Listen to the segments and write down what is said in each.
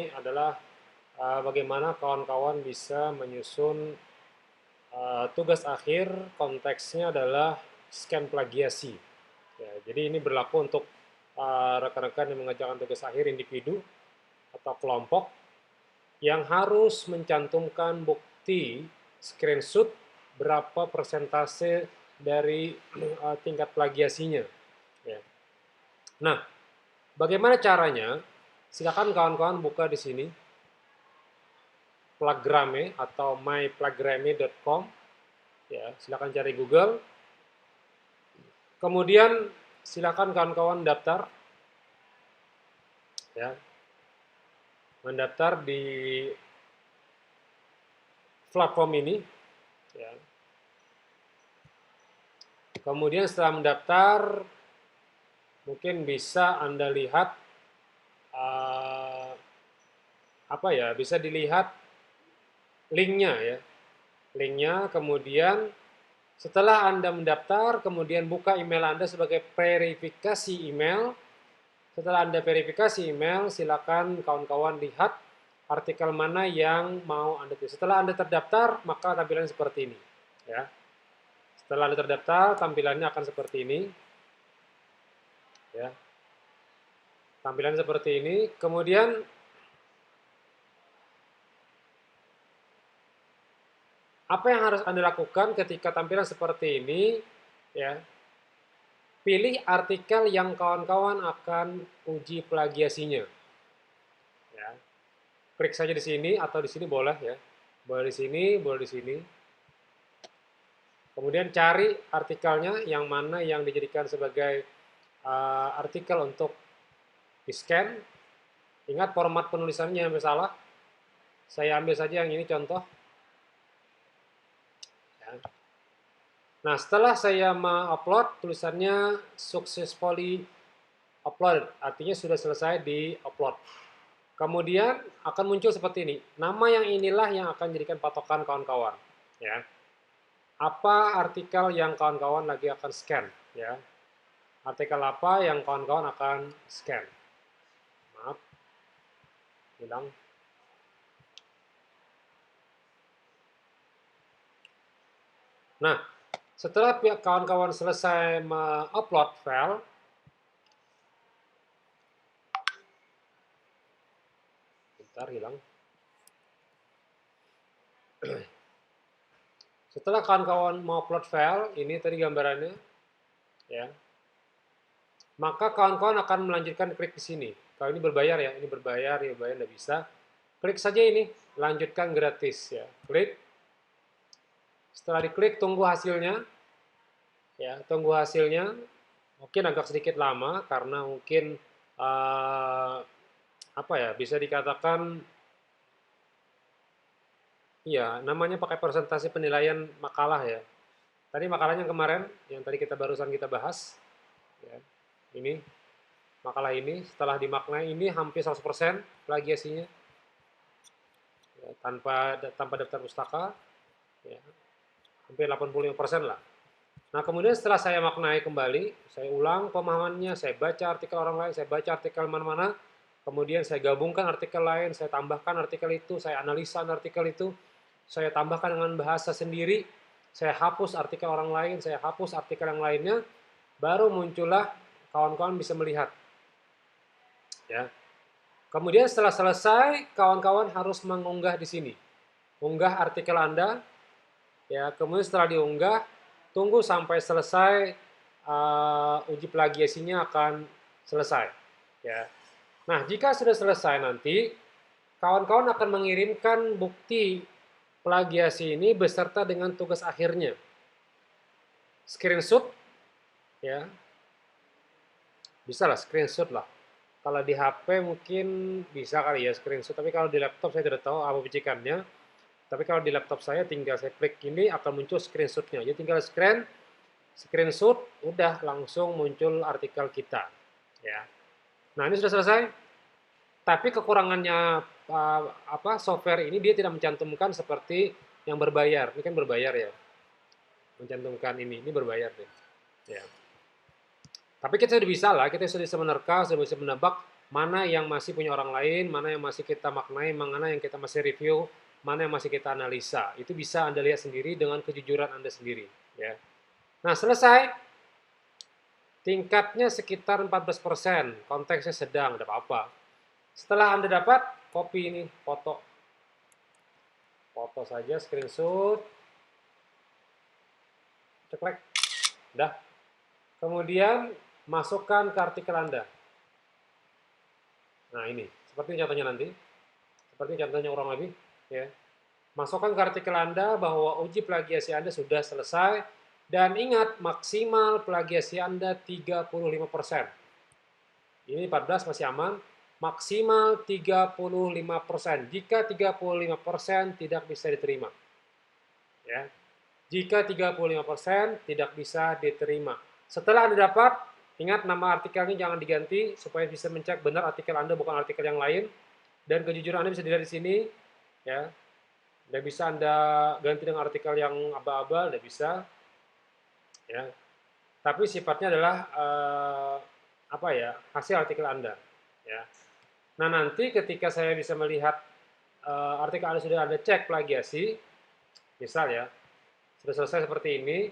ini adalah bagaimana kawan-kawan bisa menyusun tugas akhir, konteksnya adalah scan plagiasi. Ya, jadi ini berlaku untuk rekan-rekan yang mengerjakan tugas akhir individu atau kelompok yang harus mencantumkan bukti screenshot berapa persentase dari tingkat plagiasinya. Ya. Nah, bagaimana caranya? Silakan kawan-kawan buka di sini Plagrame atau myplagrame.com. Ya, silakan cari Google. Kemudian silakan kawan-kawan daftar, ya, mendaftar di platform ini. Ya. Kemudian setelah mendaftar, mungkin bisa Anda lihat bisa dilihat linknya ya, linknya. Kemudian setelah Anda mendaftar, kemudian buka email Anda sebagai verifikasi email. Setelah Anda verifikasi email, silakan kawan-kawan lihat artikel mana yang mau Anda tulis. Setelah Anda terdaftar, maka tampilannya seperti ini. Ya. Setelah Anda terdaftar, tampilannya akan seperti ini. Ya. Tampilannya seperti ini. Kemudian apa yang harus Anda lakukan ketika tampilan seperti ini? Ya. Pilih artikel yang kawan-kawan akan uji plagiasinya. Ya. Klik saja di sini atau di sini boleh ya. Boleh di sini, boleh di sini. Kemudian cari artikelnya yang mana yang dijadikan sebagai artikel untuk di-scan. Ingat format penulisannya yang salah. Saya ambil saja yang ini contoh. Ya. Nah, setelah saya mengupload, tulisannya successfully uploaded, artinya sudah selesai di-upload. Kemudian akan muncul seperti ini. Nama yang inilah yang akan jadikan patokan kawan-kawan. Ya. Apa artikel yang kawan-kawan lagi akan scan? Ya. Artikel apa yang kawan-kawan akan scan? Maaf, hilang. Nah, setelah pihak kawan-kawan selesai mengupload file, bentar hilang. Setelah kawan-kawan mau upload file, ini tadi gambarannya, ya. Maka kawan-kawan akan melanjutkan klik di sini. Kalau ini berbayar ya, ini berbayar, ya bayar nggak bisa. Klik saja ini, lanjutkan gratis ya. Klik. Setelah diklik, tunggu hasilnya. Ya, tunggu hasilnya. Mungkin agak sedikit lama karena mungkin bisa dikatakan iya, namanya pakai presentasi penilaian makalah ya. Tadi makalahnya kemarin, yang tadi barusan kita bahas. Ya, ini, makalah ini, setelah dimaknai ini hampir 100% plagiasinya. Ya, tanpa daftar pustaka, ya, hampir 85% lah. Nah, kemudian setelah saya maknai kembali, saya ulang pemahamannya, saya baca artikel orang lain, saya baca artikel mana-mana, kemudian saya gabungkan artikel lain, saya tambahkan artikel itu, saya analisa artikel itu, saya tambahkan dengan bahasa sendiri, saya hapus artikel orang lain, saya hapus artikel yang lainnya, baru muncullah kawan-kawan bisa melihat. Ya. Kemudian setelah selesai, kawan-kawan harus mengunggah di sini. Unggah artikel Anda, ya, kemudian setelah diunggah, tunggu sampai selesai uji plagiasinya akan selesai. Ya. Nah, jika sudah selesai nanti, kawan-kawan akan mengirimkan bukti plagiasi ini beserta dengan tugas akhirnya. Screenshot, ya, bisa lah screenshot lah. Kalau di HP mungkin bisa kali ya screenshot, tapi kalau di laptop saya tidak tahu apa bicikannya. Tapi kalau di laptop saya tinggal saya klik ini akan muncul screenshotnya. Jadi tinggal screenshot, udah langsung muncul artikel kita. Ya. Nah, ini sudah selesai. Tapi kekurangannya software ini dia tidak mencantumkan seperti yang berbayar. Ini kan berbayar ya. Mencantumkan ini berbayar deh. Ya. Tapi kita sudah bisa lah, kita sudah bisa menerka, sudah bisa menebak mana yang masih punya orang lain, mana yang masih kita maknai, mana yang kita masih review, mana yang masih kita analisa. Itu bisa Anda lihat sendiri dengan kejujuran Anda sendiri. Ya. Nah, selesai. Tingkatnya sekitar 14%, konteksnya sedang, tidak apa-apa. Setelah Anda dapat, copy ini, foto. Foto saja, screenshot. Ceklek. Dah. Kemudian, masukkan ke artikel Anda. Nah, ini. Seperti contohnya nanti. Seperti contohnya kurang lebih. Ya. Masukkan ke artikel Anda bahwa uji plagiasi Anda sudah selesai. Dan ingat, maksimal plagiasi Anda 35%. Ini 14 masih aman. Maksimal 35%. Jika 35% tidak bisa diterima. Ya. Jika 35% tidak bisa diterima. Setelah Anda dapat, ingat nama artikelnya jangan diganti supaya bisa mencek benar artikel Anda bukan artikel yang lain. Dan kejujuran Anda bisa dilihat di sini. Ya. Tidak bisa Anda ganti dengan artikel yang aba-aba, tidak bisa. Ya. Tapi sifatnya adalah apa ya, hasil artikel Anda. Ya. Nah, nanti ketika saya bisa melihat artikel Anda sudah Anda cek plagiasi, misal ya, sudah selesai seperti ini,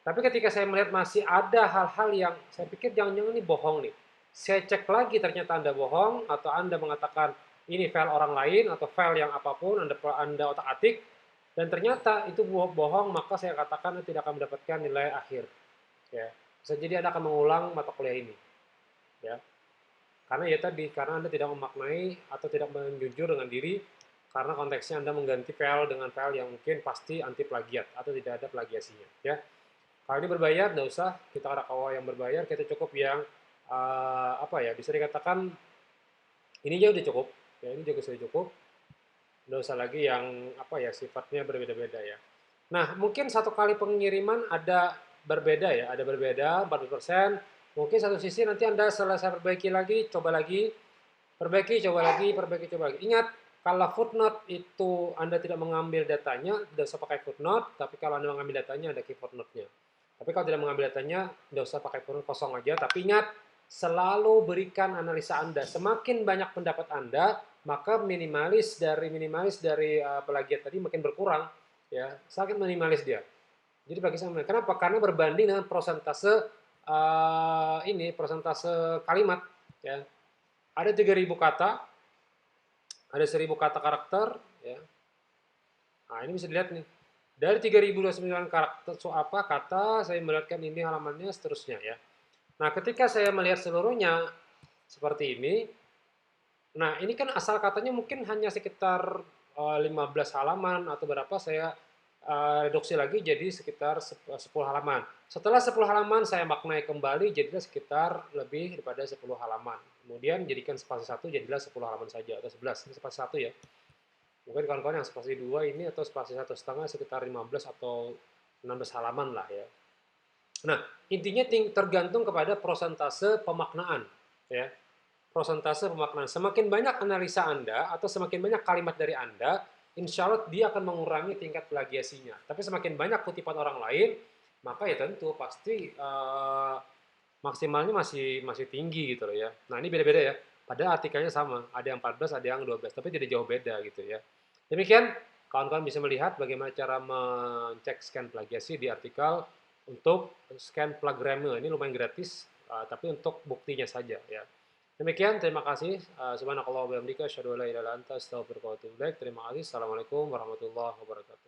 tapi ketika saya melihat masih ada hal-hal yang saya pikir jangan-jangan ini bohong nih. Saya cek lagi ternyata Anda bohong, atau Anda mengatakan ini file orang lain, atau file yang apapun, Anda otak-atik, dan ternyata itu bohong, maka saya katakan Anda tidak akan mendapatkan nilai akhir. Ya. Bisa jadi Anda akan mengulang mata kuliah ini. Ya. Karena ya tadi, karena Anda tidak memaknai atau tidak menjujur dengan diri, karena konteksnya Anda mengganti file dengan file yang mungkin pasti anti plagiat atau tidak ada plagiasinya. Ya. Kalau ini berbayar, tidak usah kita ada KUA yang berbayar, kita cukup yang apa ya, bisa dikatakan ini aja udah cukup. Ya, ini juga sudah cukup. Tidak usah lagi yang apa ya, sifatnya berbeda-beda ya. Nah, mungkin satu kali pengiriman ada berbeda ya, ada berbeda 40%. Mungkin satu sisi nanti Anda selesai perbaiki lagi, coba lagi, perbaiki, coba lagi, perbaiki, coba lagi. Ingat, kalau footnote itu Anda tidak mengambil datanya, tidak usah pakai footnote, tapi kalau Anda mengambil datanya, ada key footnote-nya. Tapi kalau tidak mengambil datanya, tidak usah pakai footnote, kosong aja. Tapi ingat, selalu berikan analisa Anda. Semakin banyak pendapat Anda, maka minimalis dari plagiat tadi makin berkurang. Ya, sangat minimalis dia. Jadi bagi saya, kenapa? Karena berbanding dengan persentase persentase kalimat. Ya. Ada 3.000 kata, ada 1.000 kata karakter. Ya. Nah, ini bisa dilihat nih. Dari 3.029 karakter kata, saya melihatkan ini halamannya, seterusnya ya. Nah, ketika saya melihat seluruhnya seperti ini, nah ini kan asal katanya mungkin hanya sekitar 15 halaman atau berapa, saya reduksi lagi jadi sekitar 10 halaman. Setelah 10 halaman saya maknai kembali jadilah sekitar lebih daripada 10 halaman. Kemudian jadikan spasi 1 jadilah 10 halaman saja atau 11. Ini spasi 1 ya. Mungkin kawan-kawan yang spasi 2 ini atau spasi 1,5 sekitar 15 atau 16 halaman lah ya. Nah, intinya tergantung kepada prosentase pemaknaan ya. Prosentase pemaknaan. Semakin banyak analisa Anda atau semakin banyak kalimat dari Anda, insya Allah dia akan mengurangi tingkat plagiasinya. Tapi semakin banyak kutipan orang lain, maka ya tentu pasti maksimalnya masih tinggi gitu loh ya. Nah, ini beda-beda ya. Padahal artikelnya sama, ada yang 14, ada yang 12, tapi tidak jauh beda gitu ya. Demikian, kawan-kawan bisa melihat bagaimana cara mencek scan plagiasi di artikel untuk scan Plugrammer. Ini lumayan gratis, tapi untuk buktinya saja ya. Demikian, terima kasih. Subhanakallah wa bihamdika, asyhadu an la ilaha illa anta, astaghfiruka wa atubu ilaik. Terima kasih. Assalamualaikum warahmatullahi wabarakatuh.